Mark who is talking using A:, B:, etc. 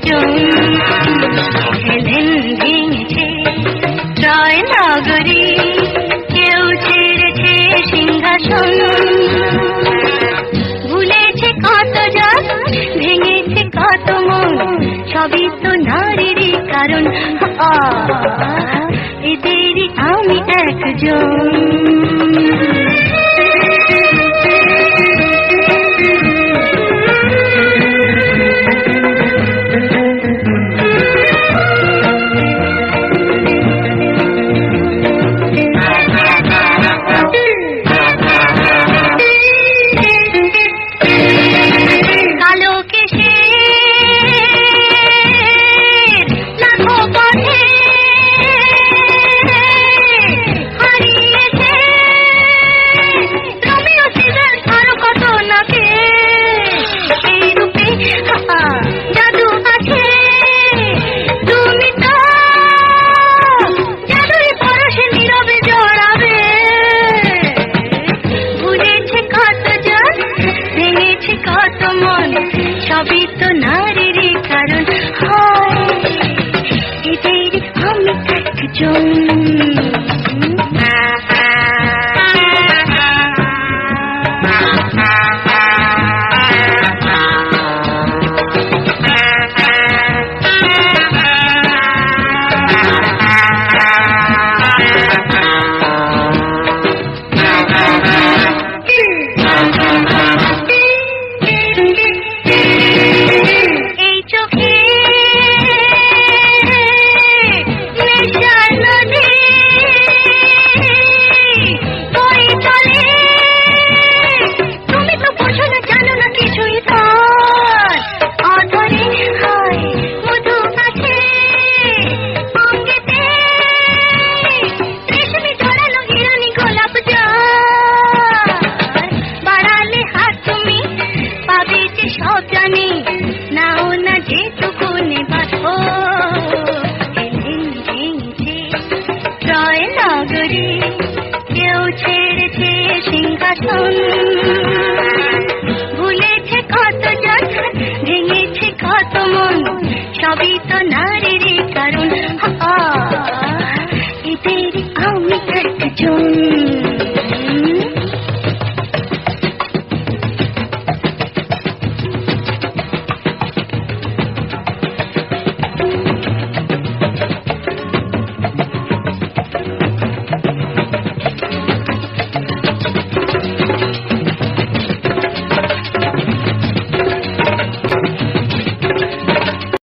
A: একজন হেলেন ভেঙেছে জয় নগরী, কেউ ছেড়েছে সিংহাসন, ভুলেছে কত জন, ভেঙেছে কত মন, সবই তো নারীরই কারণ। এদেরই আমি একজন। সবই তো নারীরই কারণ। এদের আমি একজন। সব জানি নাও না যেটুকুনে বাঁধো, জয় নগরী, কেউ ছেড়েছে সিংহাসন, ভুলেছে কত জন, ভেঙেছে কত মন, সবই তো নারীরই কারণ। এদের আমি একজন।